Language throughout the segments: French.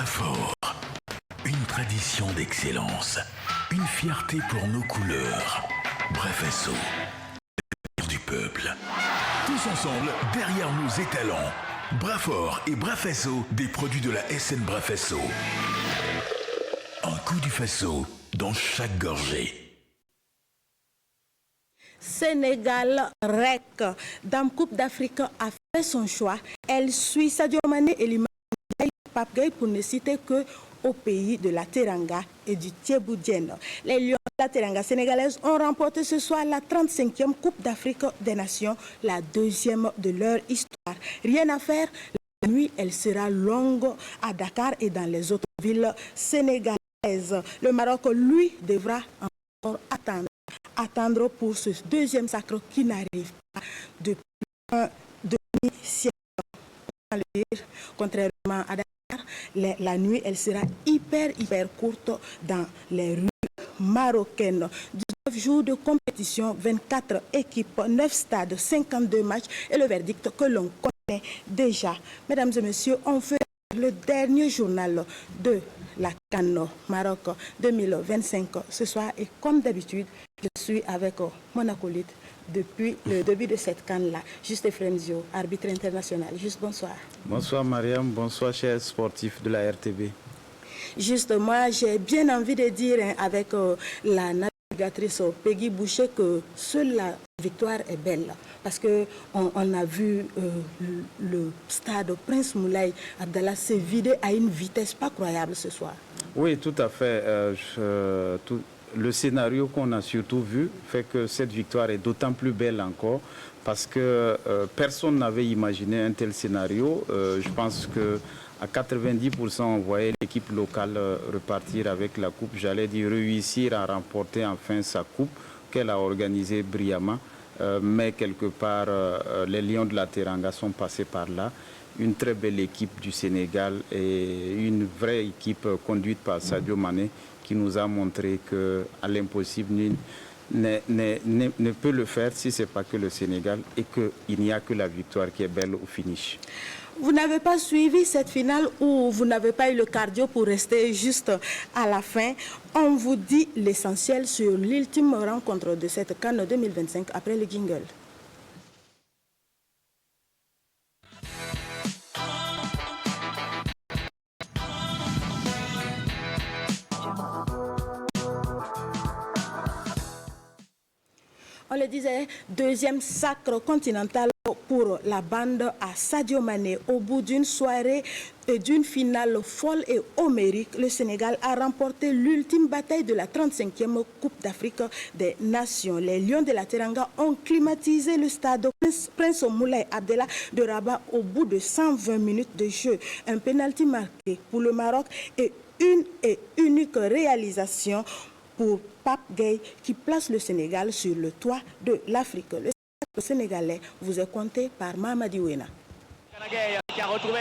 Brafort, une tradition d'excellence, une fierté pour nos couleurs. Brafesso, du peuple. Tous ensemble, derrière nos étalons. Brafort et Brafesso, des produits de la SN Brafesso. Un coup du faso dans chaque gorgée. Sénégal REC, Dame Coupe d'Afrique a fait son choix. Elle suit Sadio Mané et l'imam Pape Gueye pour ne citer que au pays de la Teranga et du Thieboudienne. Les Lions de la Teranga sénégalaise ont remporté ce soir la 35e Coupe d'Afrique des Nations, la deuxième de leur histoire. Rien à faire, la nuit elle sera longue à Dakar et dans les autres villes sénégalaises. Le Maroc, lui, devra encore attendre pour ce deuxième sacre qui n'arrive pas depuis un demi-siècle. Contrairement à Dakar, la nuit, elle sera hyper courte dans les rues marocaines. 19 jours de compétition, 24 équipes, 9 stades, 52 matchs et le verdict que l'on connaît déjà. Mesdames et messieurs, on fait le dernier journal de la CAN Maroc 2025 ce soir et comme d'habitude, je suis avec mon acolyte depuis le début de cette CAN-là, Juste Frenzio, arbitre international. Juste, bonsoir. Bonsoir Mariam, bonsoir chers sportifs de la RTB. Juste, moi j'ai bien envie de dire avec la navigatrice Peggy Boucher que seule la victoire est belle. Parce qu'on a vu le stade Prince Moulay Abdallah se vider à une vitesse pas croyable ce soir. Oui, tout à fait. Le scénario qu'on a surtout vu fait que cette victoire est d'autant plus belle encore parce que personne n'avait imaginé un tel scénario. Je pense qu'à 90%, on voyait l'équipe locale repartir avec la coupe. J'allais dire réussir à remporter enfin sa coupe qu'elle a organisée brillamment. Mais quelque part, les Lions de la Teranga sont passés par là. Une très belle équipe du Sénégal et une vraie équipe conduite par Sadio Mané qui nous a montré qu'à l'impossible, nul ne peut le faire si ce n'est pas que le Sénégal et qu'il n'y a que la victoire qui est belle au finish. Vous n'avez pas suivi cette finale ou vous n'avez pas eu le cardio pour rester juste à la fin. On vous dit l'essentiel sur l'ultime rencontre de cette CAN 2025 après le jingle. On le disait, deuxième sacre continental pour la bande à Sadio Mané. Au bout d'une soirée et d'une finale folle et homérique, le Sénégal a remporté l'ultime bataille de la 35e Coupe d'Afrique des Nations. Les Lions de la Teranga ont climatisé le stade Prince Moulay Abdallah de Rabat au bout de 120 minutes de jeu. Un pénalty marqué pour le Maroc et une et unique réalisation pour Pape Gueye qui place le Sénégal sur le toit de l'Afrique. Le Sénégalais vous est compté par Mamadi Ouena. Gueye qui a retrouvé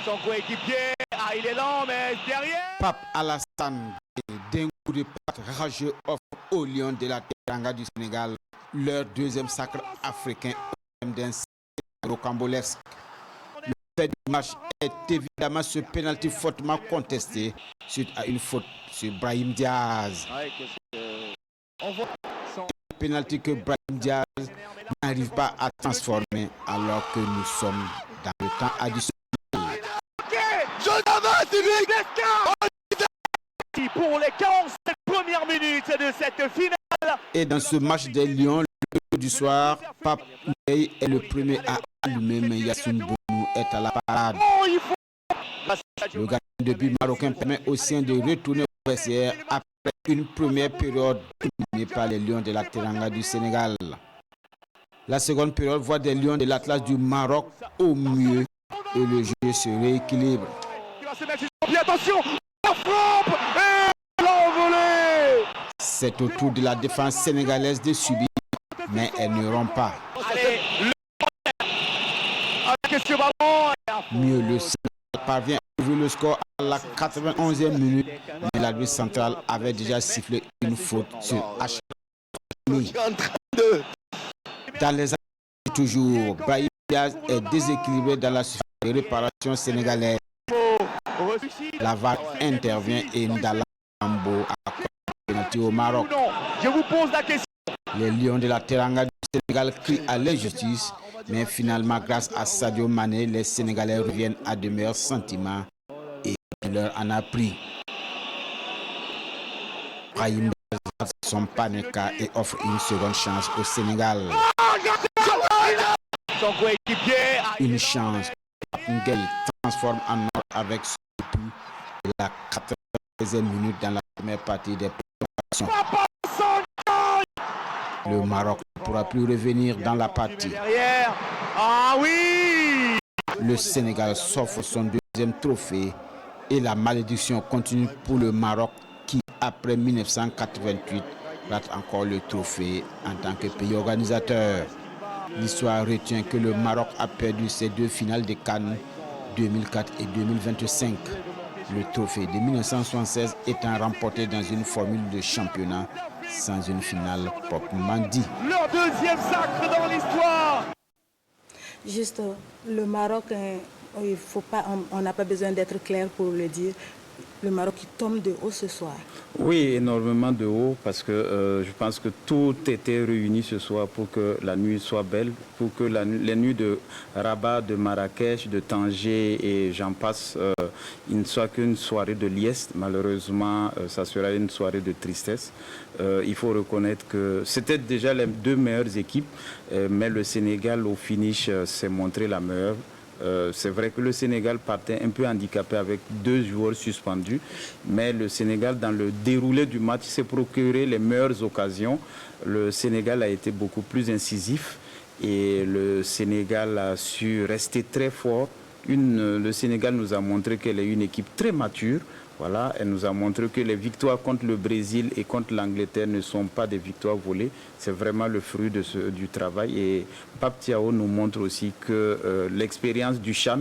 son coéquipier. Ah, il est lent, mais derrière. Pape Alassane, d'un coup de patte rageux, offre aux Lions de la Teranga du Sénégal leur deuxième sacre africain d'un rocambolesque. Le fait du match est évidemment ce pénalty fortement contesté suite à une faute sur Brahim Diaz. On voit Un pénalty que Brahim Diaz n'arrive pas à transformer alors que nous sommes dans le temps additionnel. pour les 47 premières minutes de cette finale. Et dans ce match des Lions, le jeu du soir, Pape Gueye est le premier à allumer, mais Yassine Bounou est à la parade. Le gardien de but marocain permet aux siens de retourner au vestiaire après une première période dominée par les Lions de la Teranga du Sénégal. La seconde période voit des Lions de l'Atlas du Maroc au mieux et le jeu se rééquilibre. Attention, la frappe et l'envolée. C'est au tour de la défense sénégalaise de subir, mais elle ne rompt pas. Allez, avec ce ballon. Mieux, le Sénégal parvient à ouvrir le score à la 91e minute, mais l'arbitre central avait déjà sifflé une faute sur Hachimi. Dans les années toujours, Brahim Diaz est déséquilibré dans la surface de réparation sénégalaise. La VAR intervient et Ndala Ambo a pénalty au Maroc. Je vous pose la question. Les Lions de la Teranga du Sénégal crient à l'injustice, mais finalement, grâce à Sadio Mané, les Sénégalais reviennent à de meilleurs sentiments et il leur en a pris. Brahim son Paneka et offre une seconde chance au Sénégal. Son coéquipier. Une chance. Ngel transforme en or avec ce but de la 14e minute dans la première partie des préparations. Le Maroc ne pourra plus revenir dans la partie. Derrière. Ah oui. Le Sénégal s'offre son deuxième trophée et la malédiction continue pour le Maroc qui, après 1988, rate encore le trophée en tant que pays organisateur. L'histoire retient que le Maroc a perdu ses deux finales de Cannes 2004 et 2025. Le trophée de 1976 étant remporté dans une formule de championnat sans une finale proprement dit. Leur deuxième sacre dans l'histoire. Juste, le Maroc, il faut pas, on n'a pas besoin d'être clair pour le dire. Le Maroc qui tombe de haut ce soir. Oui, énormément de haut parce que je pense que tout était réuni ce soir pour que la nuit soit belle, pour que les nuits de Rabat, de Marrakech, de Tanger et j'en passe, il ne soit qu'une soirée de liesse. Malheureusement, ça sera une soirée de tristesse. Il faut reconnaître que c'était déjà les deux meilleures équipes, mais le Sénégal au finish s'est montré la meilleure. C'est vrai que le Sénégal partait un peu handicapé avec deux joueurs suspendus, mais le Sénégal, dans le déroulé du match, s'est procuré les meilleures occasions. Le Sénégal a été beaucoup plus incisif et le Sénégal a su rester très fort. Le Sénégal nous a montré qu'elle est une équipe très mature. Voilà, elle nous a montré que les victoires contre le Brésil et contre l'Angleterre ne sont pas des victoires volées. C'est vraiment le fruit du travail. Et Pape Thiaw nous montre aussi que l'expérience du CHAN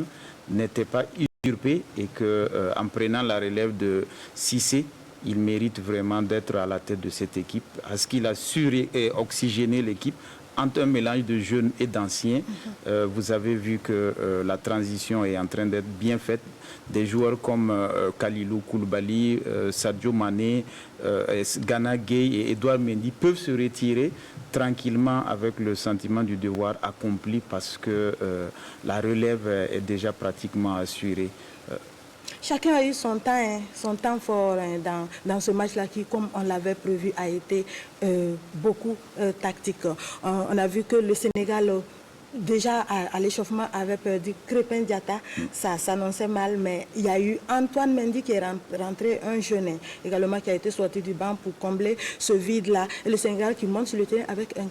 n'était pas usurpée et qu'en prenant la relève de Cissé, il mérite vraiment d'être à la tête de cette équipe. Parce qu'il a su oxygéner l'équipe entre un mélange de jeunes et d'anciens. Vous avez vu que la transition est en train d'être bien faite. Des joueurs comme Kalilou Koulibaly, Sadio Mané, Gana Gueye et Edouard Mendy peuvent se retirer tranquillement avec le sentiment du devoir accompli parce que la relève est déjà pratiquement assurée. Chacun a eu son temps fort dans ce match-là qui, comme on l'avait prévu, a été beaucoup tactique. On a vu que le Sénégal, déjà à l'échauffement, avait perdu Crépin Diatta. Ça s'annonçait mal, mais il y a eu Antoine Mendy qui est rentré, un jeune également, qui a été sorti du banc pour combler ce vide-là. Et le Sénégal qui monte sur le terrain avec un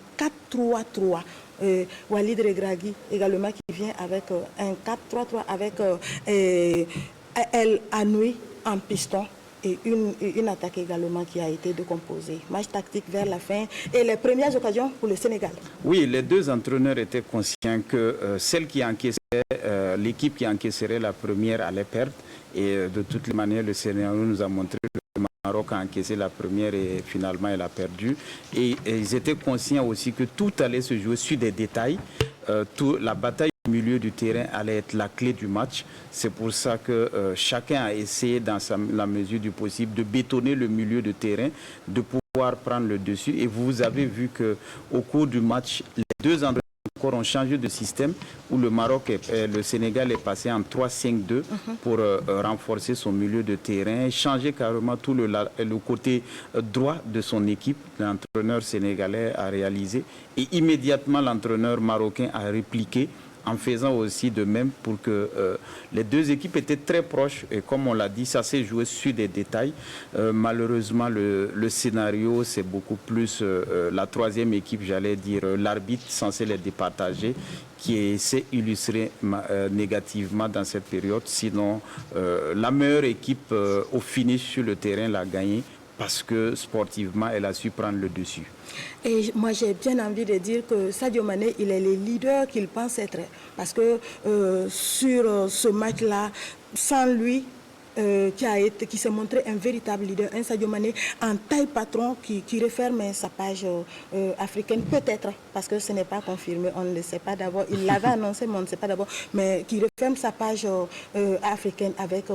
4-3-3. Walid Regragui également qui vient avec un 4-3-3 avec El Anoui en piston et une attaque également qui a été décomposée. Match tactique vers la fin et les premières occasions pour le Sénégal. Oui, les deux entraîneurs étaient conscients que celle qui encaisserait, l'équipe qui encaisserait la première allait perdre et de toutes les manières le Sénégal nous a montré que le Maroc a encaissé la première et finalement elle a perdu. Et ils étaient conscients aussi que tout allait se jouer sur des détails. La bataille au milieu du terrain allait être la clé du match. C'est pour ça que chacun a essayé dans la mesure du possible de bétonner le milieu de terrain, de pouvoir prendre le dessus. Et vous avez vu qu'au cours du match, les deux entraîneurs ont changé de système où le Sénégal est passé en 3-5-2 pour renforcer son milieu de terrain, changer carrément tout le côté droit de son équipe. L'entraîneur sénégalais a réalisé et immédiatement l'entraîneur marocain a répliqué en faisant aussi de même pour que les deux équipes étaient très proches et comme on l'a dit, ça s'est joué sur des détails. Malheureusement, le scénario, c'est beaucoup plus la troisième équipe, j'allais dire l'arbitre censé les départager, qui s'est illustré négativement dans cette période. Sinon, la meilleure équipe au finish sur le terrain l'a gagné parce que sportivement, elle a su prendre le dessus. Et moi, j'ai bien envie de dire que Sadio Mané, il est le leader qu'il pense être. Parce que sur ce match-là, sans lui, qui s'est montré un véritable leader, un Sadio Mané en taille patron qui referme sa page africaine, peut-être, parce que ce n'est pas confirmé, on ne le sait pas d'abord. Il l'avait annoncé, mais on ne sait pas d'abord, mais qui referme sa page africaine avec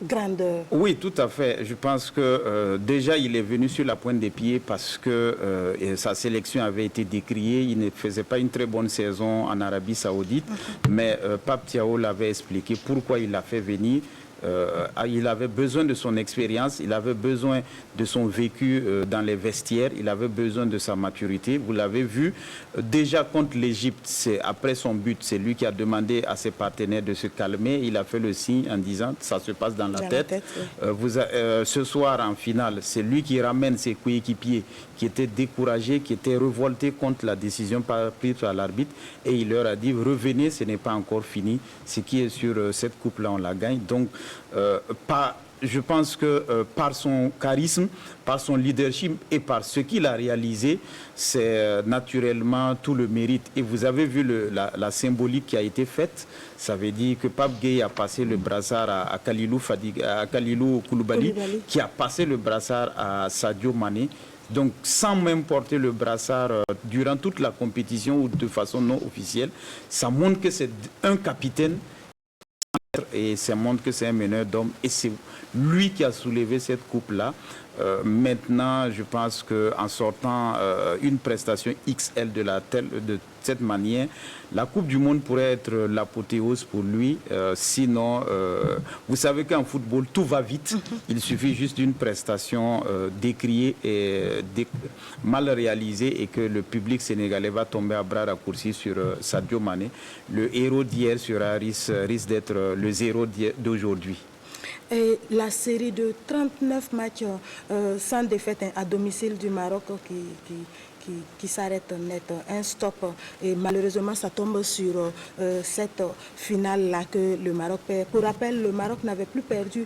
grandeur. Oui, tout à fait. Je pense que déjà, il est venu sur la pointe des pieds parce que sa sélection avait été décriée. Il ne faisait pas une très bonne saison en Arabie Saoudite, mais Pape Thiaw l'avait expliqué pourquoi il l'a fait venir. Il avait besoin de son expérience, il avait besoin de son vécu dans les vestiaires, il avait besoin de sa maturité. Vous l'avez vu, déjà contre l'Égypte, c'est après son but, c'est lui qui a demandé à ses partenaires de se calmer. Il a fait le signe en disant ça se passe dans la tête. Oui. Ce soir en finale, c'est lui qui ramène ses coéquipiers qui étaient découragés, qui étaient révoltés contre la décision prise par l'arbitre, et il leur a dit revenez, ce n'est pas encore fini. Ce qui est sur cette coupe-là, on la gagne. Donc, je pense que par son charisme, par son leadership et par ce qu'il a réalisé, c'est naturellement tout le mérite. Et vous avez vu la symbolique qui a été faite. Ça veut dire que Pape Gueye a passé le brassard à Kalilou Koulibaly, qui a passé le brassard à Sadio Mané. Donc, sans même porter le brassard durant toute la compétition ou de façon non officielle, ça montre que c'est un capitaine et ça montre que c'est un meneur d'hommes. Et c'est lui qui a soulevé cette coupe-là. Maintenant, je pense qu'en sortant une prestation XL de cette manière, la Coupe du Monde pourrait être l'apothéose pour lui. Sinon, vous savez qu'en football, tout va vite. Il suffit juste d'une prestation décriée et mal réalisée et que le public sénégalais va tomber à bras raccourcis sur Sadio Mané. Le héros d'hier risque d'être le zéro d'aujourd'hui. Et la série de 39 matchs sans défaite à domicile du Maroc qui s'arrête net, un stop. Et malheureusement, ça tombe sur cette finale-là que le Maroc perd. Pour rappel, le Maroc n'avait plus perdu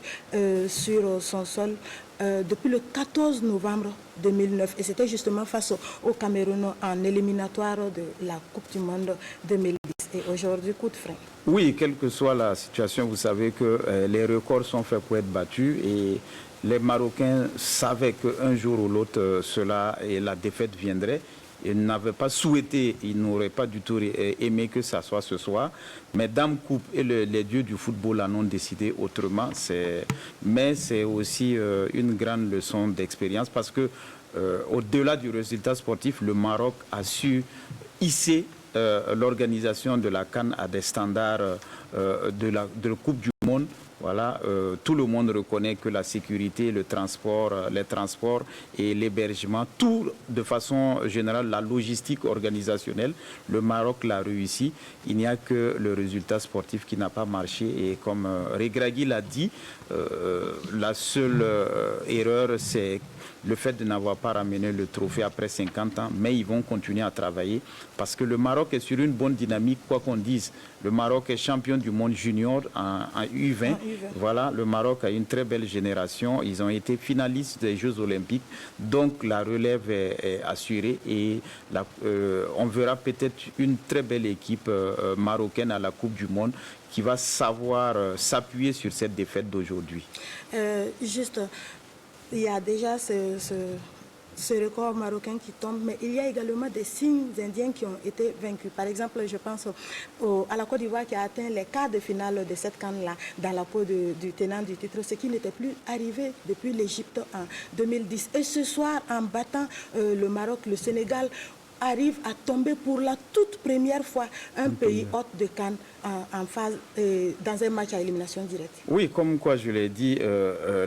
sur son sol depuis le 14 novembre 2009. Et c'était justement face au Cameroun en éliminatoire de la Coupe du Monde 2010. Et aujourd'hui, coup de frein. Oui, quelle que soit la situation, vous savez que les records sont faits pour être battus et les Marocains savaient qu'un jour ou l'autre, la défaite viendrait. Ils n'avaient pas souhaité, ils n'auraient pas du tout aimé que ça soit ce soir. Mais Dame Coupe et les dieux du football en ont décidé autrement. Mais c'est aussi une grande leçon d'expérience parce que au-delà du résultat sportif, le Maroc a su hisser l'organisation de la CAN à des standards de la Coupe du Monde. Voilà, tout le monde reconnaît que la sécurité, les transports et l'hébergement, tout de façon générale, la logistique organisationnelle, le Maroc l'a réussi. Il n'y a que le résultat sportif qui n'a pas marché. Et comme Regragui l'a dit, la seule erreur, c'est le fait de n'avoir pas ramené le trophée après 50 ans, mais ils vont continuer à travailler parce que le Maroc est sur une bonne dynamique, quoi qu'on dise. Le Maroc est champion du monde junior en U20. Voilà, le Maroc a une très belle génération. Ils ont été finalistes des Jeux Olympiques. Donc la relève est assurée et on verra peut-être une très belle équipe marocaine à la Coupe du Monde qui va savoir s'appuyer sur cette défaite d'aujourd'hui. Il y a déjà ce record marocain qui tombe, mais il y a également des signes indiens qui ont été vaincus. Par exemple, je pense à la Côte d'Ivoire qui a atteint les quarts de finale de cette CAN-là dans la peau du tenant du titre, ce qui n'était plus arrivé depuis l'Égypte en 2010. Et ce soir, en battant le Maroc, le Sénégal arrive à tomber pour la toute première fois un pays hôte de CAN en phase, dans un match à élimination directe. Oui, comme quoi je l'ai dit,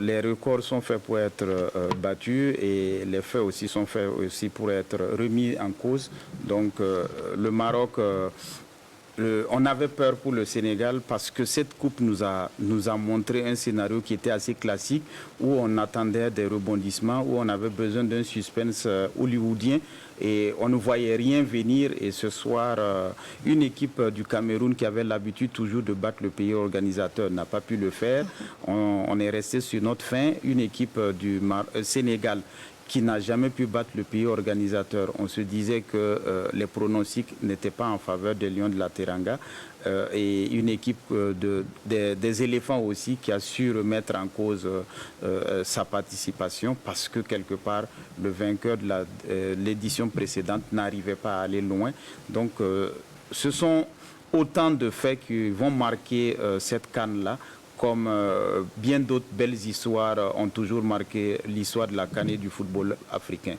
les records sont faits pour être battus et les faits aussi sont faits aussi pour être remis en cause. Donc le Maroc, on avait peur pour le Sénégal parce que cette coupe nous a montré un scénario qui était assez classique où on attendait des rebondissements, où on avait besoin d'un suspense hollywoodien et on ne voyait rien venir. Et ce soir, une équipe du Cameroun qui avait l'habitude toujours de battre le pays organisateur n'a pas pu le faire. On est resté sur notre faim. Une équipe du Sénégal qui n'a jamais pu battre le pays organisateur. On se disait que les pronostics n'étaient pas en faveur des Lions de la Teranga et une équipe des éléphants aussi qui a su remettre en cause sa participation parce que quelque part le vainqueur de l'édition précédente n'arrivait pas à aller loin. Donc ce sont autant de faits qui vont marquer cette CAN-là, comme bien d'autres belles histoires ont toujours marqué l'histoire de la CAN et du football africain.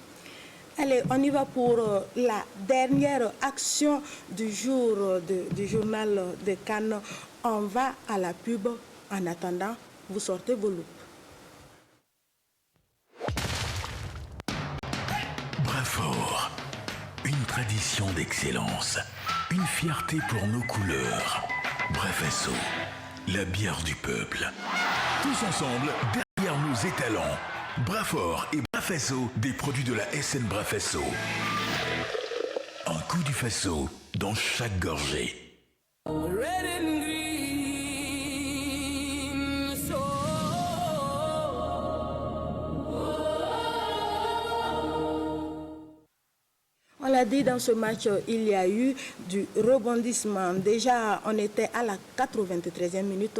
Allez, on y va pour la dernière action du jour du journal de CAN. On va à la pub. En attendant, vous sortez vos loupes. Brafort, une tradition d'excellence, une fierté pour nos couleurs. Brefesso, la bière du peuple. Tous ensemble, derrière nos étalons. Brafort et Brafesso, des produits de la SN Brafesso. Un coup du faso dans chaque gorgée. On l'a dit, dans ce match, il y a eu du rebondissement. Déjà, on était à la 93e minute,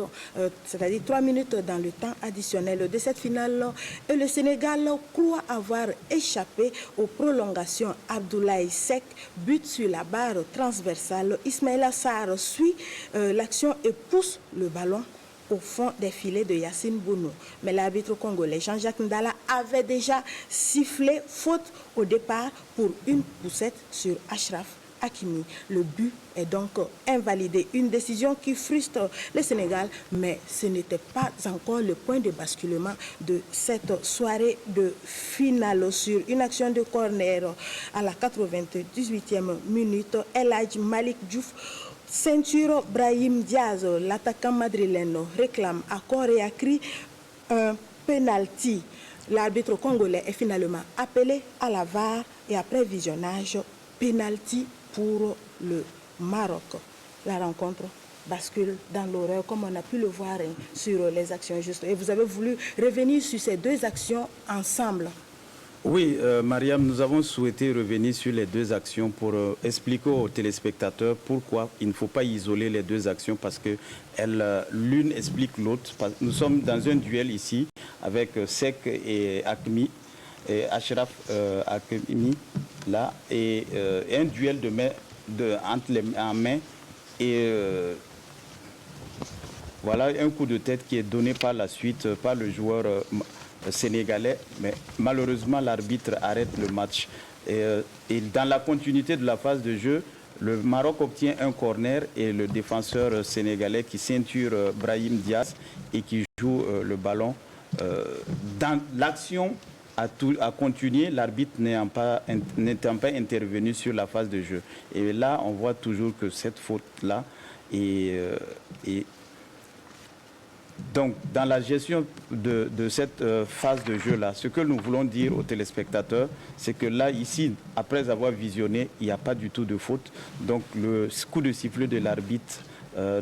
c'est-à-dire 3 minutes dans le temps additionnel de cette finale. Et le Sénégal croit avoir échappé aux prolongations. Abdoulaye Seck bute sur la barre transversale. Ismaïla Sarr suit l'action et pousse le ballon au fond des filets de Yacine Bounou. Mais l'arbitre congolais Jean-Jacques Ndala avait déjà sifflé faute au départ pour une poussette sur Achraf Hakimi. Le but est donc invalidé. Une décision qui frustre le Sénégal, mais ce n'était pas encore le point de basculement de cette soirée de finale. Sur une action de corner à la 98e minute, El Hadj Malik Diouf ceinture Brahim Diaz, l'attaquant madrilène, réclame à corps et à cri un penalty. L'arbitre congolais est finalement appelé à la VAR et après visionnage, penalty pour le Maroc. La rencontre bascule dans l'horreur comme on a pu le voir sur les actions justes. Et vous avez voulu revenir sur ces deux actions ensemble. Oui, Mariam, nous avons souhaité revenir sur les deux actions pour expliquer aux téléspectateurs pourquoi il ne faut pas isoler les deux actions parce que l'une explique l'autre. Nous sommes dans un duel ici avec Seck et Hakimi, et Achraf Hakimi, là, et un duel de main, entre les mains et voilà un coup de tête qui est donné par la suite par le joueur sénégalais, mais malheureusement l'arbitre arrête le match. Et dans la continuité de la phase de jeu, le Maroc obtient un corner et le défenseur sénégalais qui ceinture Brahim Diaz et qui joue le ballon. Dans l'action a continué, l'arbitre n'étant pas intervenu sur la phase de jeu. Et là, on voit toujours que cette faute-là est donc, dans la gestion de cette phase de jeu-là, ce que nous voulons dire aux téléspectateurs, c'est que là, ici, après avoir visionné, il n'y a pas du tout de faute. Donc, le coup de sifflet de l'arbitre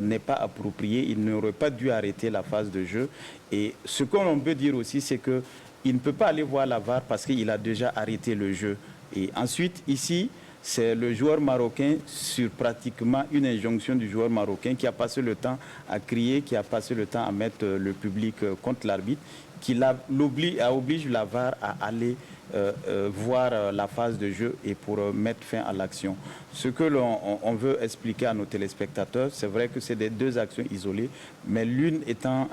n'est pas approprié. Il n'aurait pas dû arrêter la phase de jeu. Et ce qu'on peut dire aussi, c'est qu'il ne peut pas aller voir la VAR parce qu'il a déjà arrêté le jeu. Et ensuite, ici, c'est le joueur marocain, sur pratiquement une injonction du joueur marocain, qui a passé le temps à crier, qui a passé le temps à mettre le public contre l'arbitre, qui oblige la VAR à aller voir la phase de jeu et pour mettre fin à l'action. Ce que l'on veut expliquer à nos téléspectateurs, c'est vrai que c'est des deux actions isolées, mais l'une étant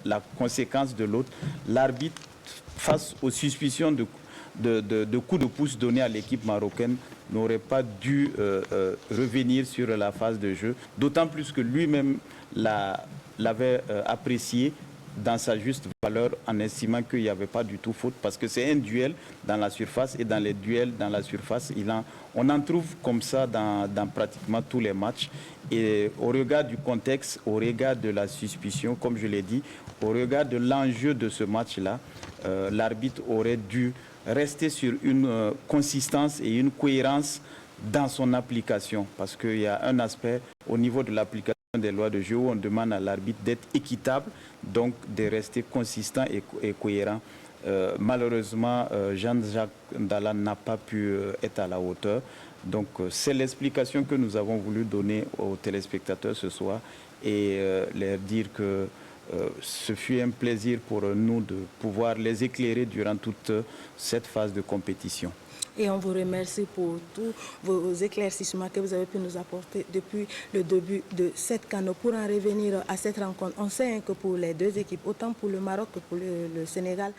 la conséquence de l'autre. L'arbitre, face aux suspicions de coups de pouce donnés à l'équipe marocaine, n'aurait pas dû revenir sur la phase de jeu, d'autant plus que lui-même l'avait apprécié dans sa juste valeur en estimant qu'il n'y avait pas du tout faute parce que c'est un duel dans la surface et dans les duels dans la surface, on en trouve comme ça dans pratiquement tous les matchs et au regard du contexte, au regard de la suspicion, comme je l'ai dit, au regard de l'enjeu de ce match-là, l'arbitre aurait dû rester sur une consistance et une cohérence dans son application. Parce qu'il y a un aspect au niveau de l'application des lois de jeu où on demande à l'arbitre d'être équitable, donc de rester consistant et cohérent. Malheureusement, Jean-Jacques Ndala n'a pas pu être à la hauteur. Donc c'est l'explication que nous avons voulu donner aux téléspectateurs ce soir et leur dire que ce fut un plaisir pour nous de pouvoir les éclairer durant toute cette phase de compétition. Et on vous remercie pour tous vos éclaircissements que vous avez pu nous apporter depuis le début de cette CAN. Pour en revenir à cette rencontre, on sait que pour les deux équipes, autant pour le Maroc que pour le Sénégal,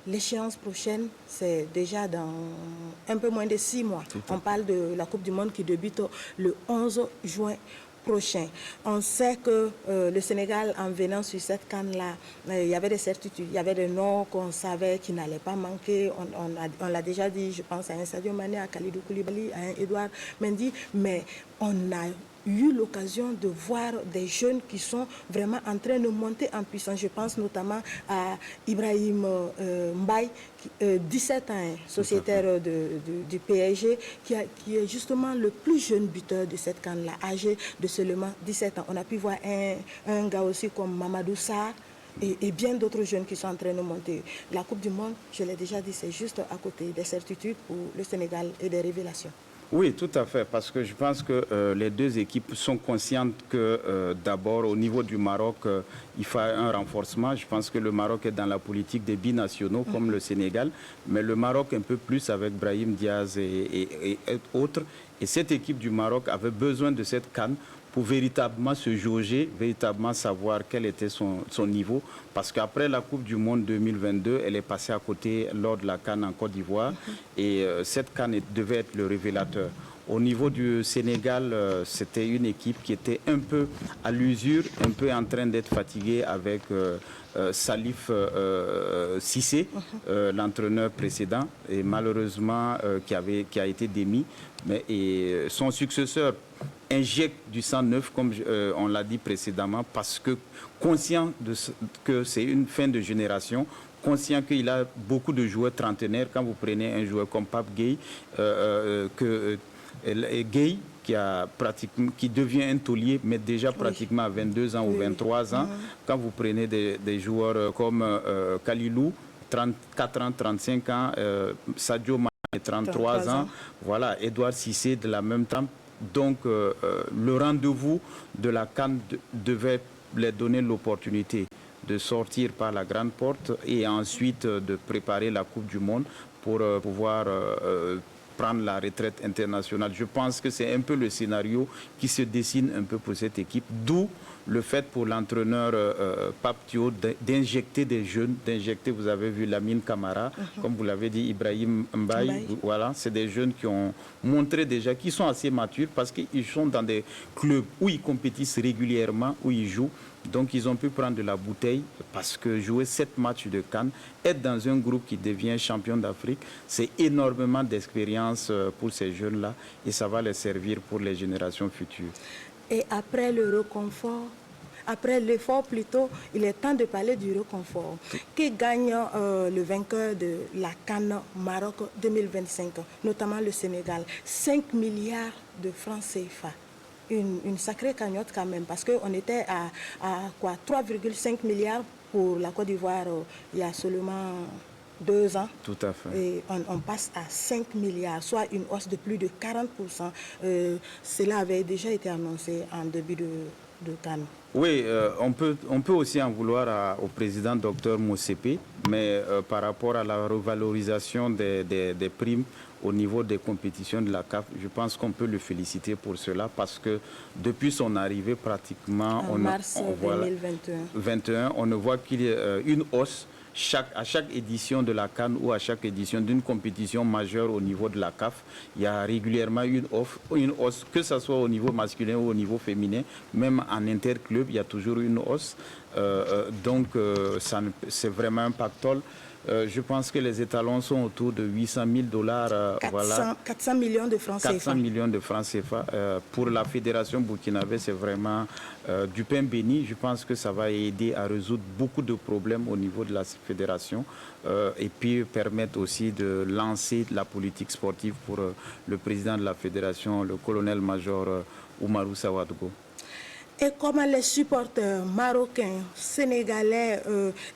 l'échéance prochaine, c'est déjà dans un peu moins de 6 mois. On parle de la Coupe du Monde qui débute le 11 juin prochain. On sait que le Sénégal, en venant sur cette CAN-là, il y avait des certitudes, il y avait des noms qu'on savait qui n'allaient pas manquer. On l'a déjà dit, je pense à un Sadio Mané, à Kalidou Koulibaly, à un Edouard Mendy, mais on a eu l'occasion de voir des jeunes qui sont vraiment en train de monter en puissance. Je pense notamment à Ibrahim Mbaye, 17 ans, sociétaire du PSG, qui est justement le plus jeune buteur de cette CAN-là, âgé de seulement 17 ans. On a pu voir un gars aussi comme Mamadou Sarr et bien d'autres jeunes qui sont en train de monter. La Coupe du Monde, je l'ai déjà dit, c'est juste à côté des certitudes pour le Sénégal et des révélations. Oui, tout à fait, parce que je pense que les deux équipes sont conscientes que d'abord au niveau du Maroc, il faut un renforcement. Je pense que le Maroc est dans la politique des binationaux comme le Sénégal, mais le Maroc un peu plus avec Brahim Diaz et autres. Et cette équipe du Maroc avait besoin de cette CAN pour véritablement se jauger, véritablement savoir quel était son niveau. Parce qu'après la Coupe du Monde 2022, elle est passée à côté lors de la CAN en Côte d'Ivoire. Et cette CAN devait être le révélateur. Au niveau du Sénégal, c'était une équipe qui était un peu à l'usure, un peu en train d'être fatiguée avec Salif Cissé, l'entraîneur précédent, et malheureusement qui a été démis. Et son successeur injecte du sang neuf, comme on l'a dit précédemment, parce que conscient que c'est une fin de génération, conscient qu'il a beaucoup de joueurs trentenaires. Quand vous prenez un joueur comme Pape Gueye, Gueye qui devient un taulier, mais déjà pratiquement à 22 ans ou 23 ans. Quand vous prenez des joueurs comme Kalilou, 34 ans, 35 ans, Sadio Mané, 33 ans, voilà, Edouard Cissé de la même trempe. Donc le rendez-vous de la CAN devait leur donner l'opportunité de sortir par la grande porte et ensuite de préparer la Coupe du Monde pour pouvoir prendre la retraite internationale. Je pense que c'est un peu le scénario qui se dessine un peu pour cette équipe, d'où le fait pour l'entraîneur Pape Thio d'injecter des jeunes, vous avez vu Lamine Camara, comme vous l'avez dit, Ibrahim Mbaye, voilà, c'est des jeunes qui ont montré déjà qu'ils sont assez matures parce qu'ils sont dans des clubs où ils compétissent régulièrement, où ils jouent. Donc ils ont pu prendre de la bouteille parce que jouer 7 matchs de CAN, être dans un groupe qui devient champion d'Afrique, c'est énormément d'expérience pour ces jeunes-là et ça va les servir pour les générations futures. Et après le reconfort, après l'effort plutôt, il est temps de parler du reconfort. Qui gagne le vainqueur de la CAN Maroc 2025, notamment le Sénégal? 5 milliards de francs CFA. Une sacrée cagnotte quand même, parce qu'on était à quoi, 3,5 milliards pour la Côte d'Ivoire il y a seulement 2 ans. Tout à fait. Et on passe à 5 milliards, soit une hausse de plus de 40%. Cela avait déjà été annoncé en début de CAN. Oui, on peut aussi en vouloir au président Dr Motsepe, mais par rapport à la revalorisation des primes au niveau des compétitions de la CAF, je pense qu'on peut le féliciter pour cela parce que depuis son arrivée pratiquement en mars 2021, on ne voit qu'il y a une hausse à chaque édition de la CAN ou à chaque édition d'une compétition majeure au niveau de la CAF. Il y a régulièrement une hausse, que ce soit au niveau masculin ou au niveau féminin, même en interclub, il y a toujours une hausse. Donc c'est vraiment un pactole. Je pense que les étalons sont autour de 800 000 $. 400 millions de francs CFA. 400 millions de francs CFA. Pour la fédération burkinabé, c'est vraiment du pain béni. Je pense que ça va aider à résoudre beaucoup de problèmes au niveau de la fédération et puis permettre aussi de lancer la politique sportive pour le président de la fédération, le colonel-major Oumarou Sawadgo. Et comment les supporters marocains, sénégalais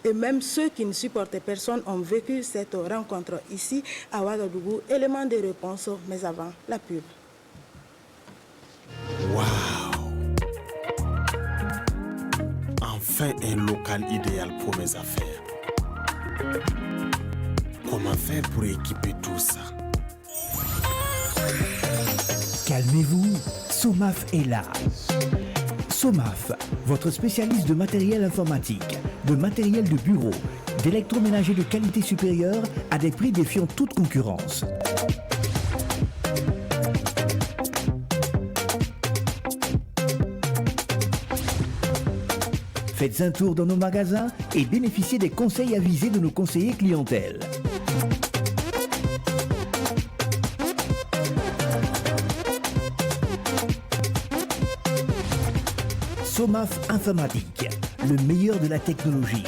et même ceux qui ne supportaient personne ont vécu cette rencontre ici à Ouagadougou? Élément de réponse, mais avant la pub. Waouh! Enfin un local idéal pour mes affaires. Comment faire pour équiper tout ça? Calmez-vous, Somaf est là. Somaf, votre spécialiste de matériel informatique, de matériel de bureau, d'électroménager de qualité supérieure à des prix défiant toute concurrence. Faites un tour dans nos magasins et bénéficiez des conseils avisés de nos conseillers clientèle. Somaf Informatique, le meilleur de la technologie.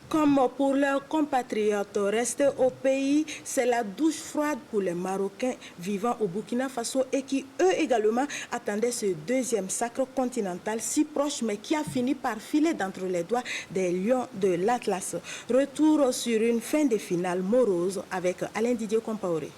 Comme pour leurs compatriotes restés au pays, c'est la douche froide pour les Marocains vivant au Burkina Faso et qui, eux également, attendaient ce deuxième sacre continental si proche, mais qui a fini par filer d'entre les doigts des lions de l'Atlas. Retour sur une fin de finale morose avec Alain Didier Compaoré.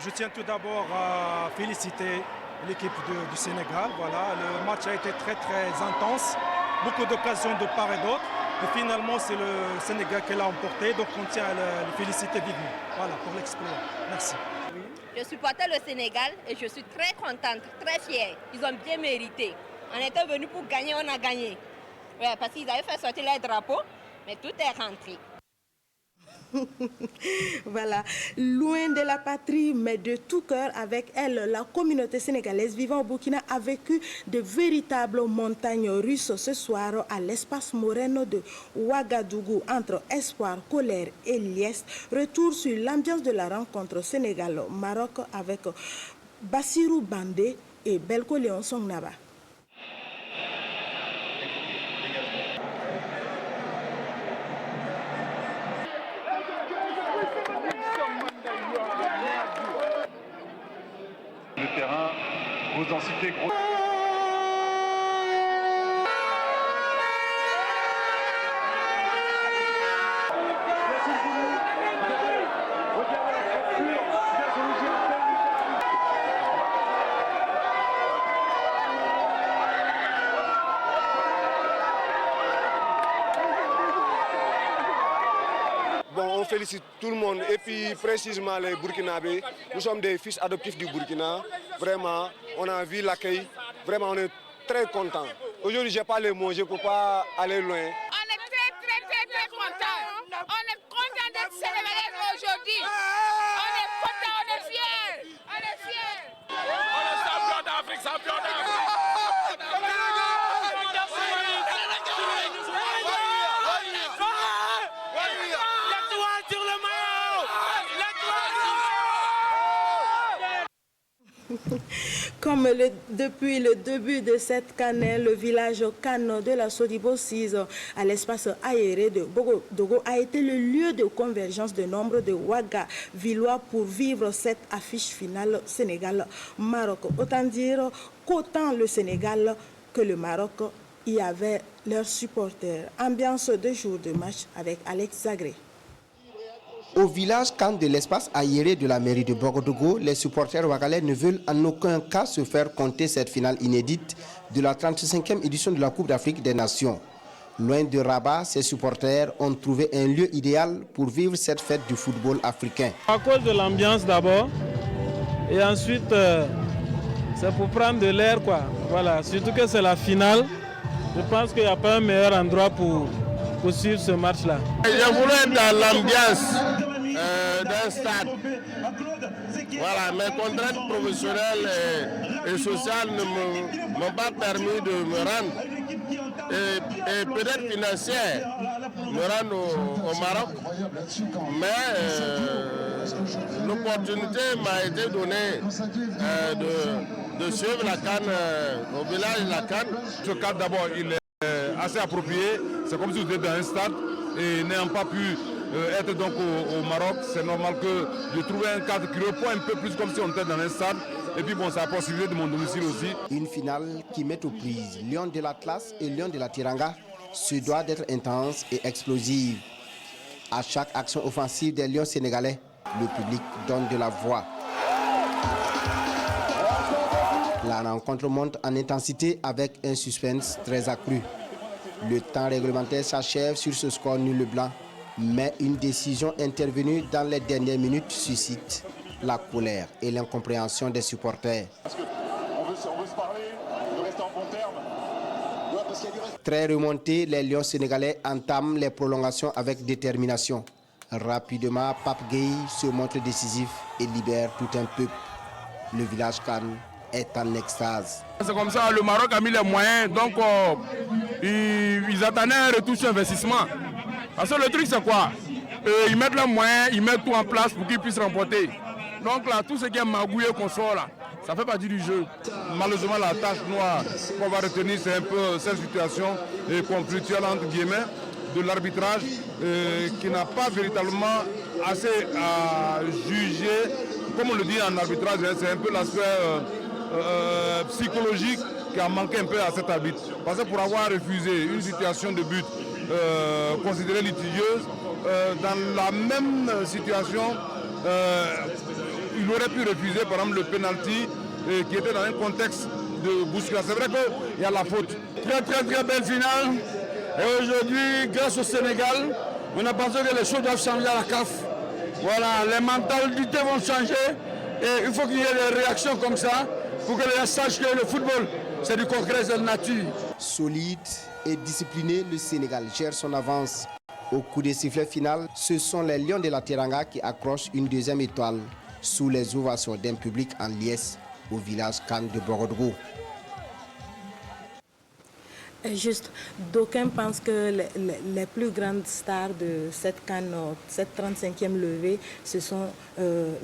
Je tiens tout d'abord à féliciter l'équipe du Sénégal. Voilà, le match a été très intense, beaucoup d'occasions de part et d'autre. Et finalement, c'est le Sénégal qui l'a emporté, donc on tient à le féliciter vivement. Voilà, pour l'exploit. Merci. Je supportais le Sénégal et je suis très contente, très fière. Ils ont bien mérité. On était venus pour gagner, on a gagné. Ouais, parce qu'ils avaient fait sortir les drapeaux, mais tout est rentré. Voilà, loin de la patrie, mais de tout cœur avec elle, la communauté sénégalaise vivant au Burkina a vécu de véritables montagnes russes ce soir à l'espace Moreno de Ouagadougou entre espoir, colère et liesse. Retour sur l'ambiance de la rencontre Sénégal-Maroc avec Bassirou Bandé et Belko Léon Songnaba. Le terrain, vos densités gros. Bon, on félicite tout le monde et puis précisément les Burkinabés. Nous sommes des fils adoptifs du Burkina. Vraiment, on a vu l'accueil. Vraiment, on est très contents. Aujourd'hui, je n'ai pas les mots, je ne peux pas aller loin. On est très contents. On est contents d'être sénégalais aujourd'hui. On est contents, on est fiers. On est fiers. On est champion d'Afrique, champion d'Afrique. Comme depuis le début de cette CAN, le village CAN de la Sodibo 6 à l'espace aéré de Bogodogo a été le lieu de convergence de nombre de Ouagavillois pour vivre cette affiche finale Sénégal-Maroc. Autant dire qu'autant le Sénégal que le Maroc y avaient leurs supporters. Ambiance de jour de match avec Alex Zagré. Au village CAN de l'espace aéré de la mairie de Bogodogo, les supporters ouagalais ne veulent en aucun cas se faire compter cette finale inédite de la 35e édition de la Coupe d'Afrique des Nations. Loin de Rabat, ces supporters ont trouvé un lieu idéal pour vivre cette fête du football africain. À cause de l'ambiance d'abord, et ensuite c'est pour prendre de l'air quoi. Voilà, surtout que c'est la finale. Je pense qu'il n'y a pas un meilleur endroit pour suivre ce match-là. Je voulais être dans l'ambiance d'un stade. Voilà, mes contraintes professionnelles et sociales ne m'ont pas permis de me rendre. Et peut-être financière, me rendre au Maroc. Mais l'opportunité m'a été donnée de suivre la CAN au village de la CAN. Ce cadre d'abord, il est assez approprié. C'est comme si vous étiez dans un stade et n'ayant pas pu être donc au Maroc, c'est normal que je trouvais un cadre qui répond un peu plus comme si on était dans un stade. Et puis bon, c'est la possibilité de mon domicile aussi. Une finale qui met aux prises Lions de l'Atlas et Lions de la Teranga se doit d'être intense et explosive. À chaque action offensive des Lions sénégalais, le public donne de la voix. La rencontre monte en intensité avec un suspense très accru. Le temps réglementaire s'achève sur ce score nul blanc, mais une décision intervenue dans les dernières minutes suscite la colère et l'incompréhension des supporters. Très remontés, les Lions sénégalais entament les prolongations avec détermination. Rapidement, Pape Gueye se montre décisif et libère tout un peuple. Le village Cannes est en extase. C'est comme ça, le Maroc a mis les moyens, donc ils attendaient un retour sur investissement. Parce que le truc c'est quoi? Ils mettent leurs moyens, ils mettent tout en place pour qu'ils puissent remporter. Donc là, tout ce qui est magouillé qu'on sort là, ça fait partie du jeu. Malheureusement, la tâche noire qu'on va retenir, c'est un peu cette situation conflictuelle entre guillemets de l'arbitrage qui n'a pas véritablement assez à juger. Comme on le dit en arbitrage, c'est un peu l'aspect psychologique qui a manqué un peu à cet arbitre. Parce que pour avoir refusé une situation de but considérée litigieuse, dans la même situation, il aurait pu refuser par exemple le penalty qui était dans un contexte de bousculade. C'est vrai qu'il y a la faute. Très belle finale. Et aujourd'hui, grâce au Sénégal, on a pensé que les choses doivent changer à la CAF. Voilà, les mentalités vont changer et il faut qu'il y ait des réactions comme ça pour que les gens sachent que le football, c'est du concret, c'est de nature. Solide et discipliné, le Sénégal gère son avance. Au coup de sifflet final, ce sont les Lions de la Teranga qui accrochent une deuxième étoile sous les ovations d'un public en liesse au village Cannes de Borodgo. Juste, d'aucuns pensent que les plus grandes stars de cette Cannes, cette 35e levée, ce sont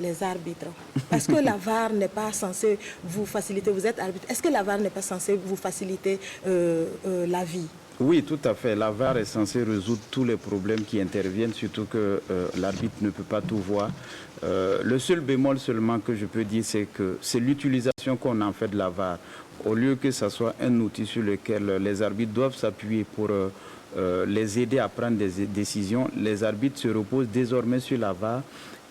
les arbitres. Est-ce que la VAR n'est pas censée vous faciliter, vous êtes arbitre, est-ce que la VAR n'est pas censée vous faciliter la vie? Oui, tout à fait. La VAR est censée résoudre tous les problèmes qui interviennent, surtout que l'arbitre ne peut pas tout voir. Le seul bémol seulement que je peux dire, c'est que c'est l'utilisation qu'on en fait de la VAR. Au lieu que ce soit un outil sur lequel les arbitres doivent s'appuyer pour les aider à prendre des décisions, les arbitres se reposent désormais sur la VAR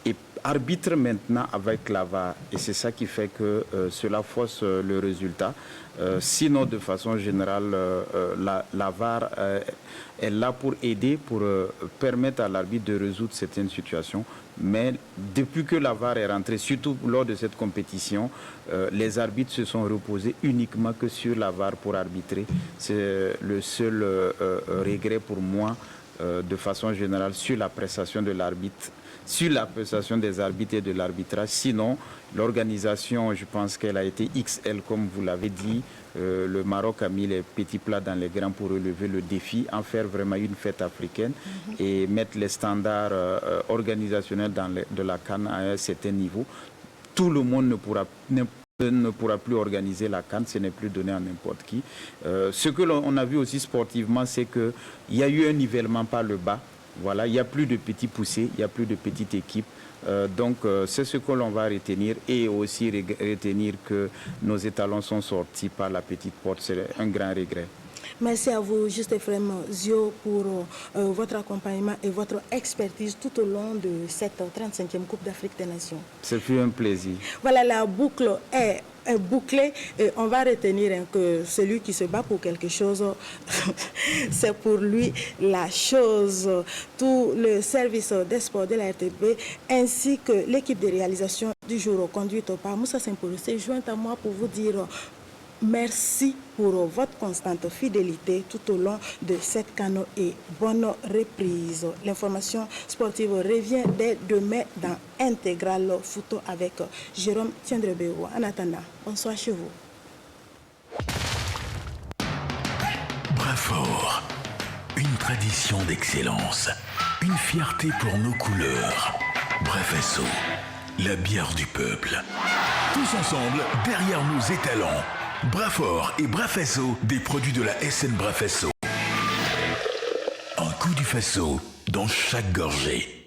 et arbitrent maintenant avec la VAR. Et c'est ça qui fait que cela fausse le résultat. Sinon, de façon générale, la VAR est là pour aider, pour permettre à l'arbitre de résoudre certaines situations. Mais depuis que la VAR est rentrée, surtout lors de cette compétition, les arbitres se sont reposés uniquement que sur la VAR pour arbitrer. C'est le seul regret pour moi, de façon générale, sur la prestation de l'arbitre, sur la prestation des arbitres et de l'arbitrage. Sinon, l'organisation, je pense qu'elle a été XL, comme vous l'avez dit. Le Maroc a mis les petits plats dans les grands pour relever le défi, en faire vraiment une fête africaine et mettre les standards organisationnels de la CAN à un certain niveau. Tout le monde ne pourra plus organiser la CAN, ce n'est plus donné à n'importe qui. Ce que l'on a vu aussi sportivement, c'est qu'il y a eu un nivellement par le bas. Voilà, il n'y a plus de petits poussés, il n'y a plus de petites équipes. Donc c'est ce que l'on va retenir et aussi retenir que nos étalons sont sortis par la petite porte. C'est un grand regret. Merci à vous, Juste Ephraim Zio, pour votre accompagnement et votre expertise tout au long de cette 35e Coupe d'Afrique des Nations. Ce fut un plaisir. Voilà, la boucle est bouclée. Et on va retenir que celui qui se bat pour quelque chose, c'est pour lui la chose. Tout le service des sports de la RTP ainsi que l'équipe de réalisation du jour conduite par Moussa Saint-Paul s'est jointe à moi pour vous dire merci pour votre constante fidélité tout au long de cette CAN et bonne reprise. L'information sportive revient dès demain dans Intégral Photo avec Jérôme Tiendrebeo. En attendant, bonsoir chez vous. Brafort, une tradition d'excellence, une fierté pour nos couleurs. Brafesso, la bière du peuple. Tous ensemble, derrière nos étalons. Brafort et Brafesso, des produits de la SN Brafesso. Un coup du Faso dans chaque gorgée.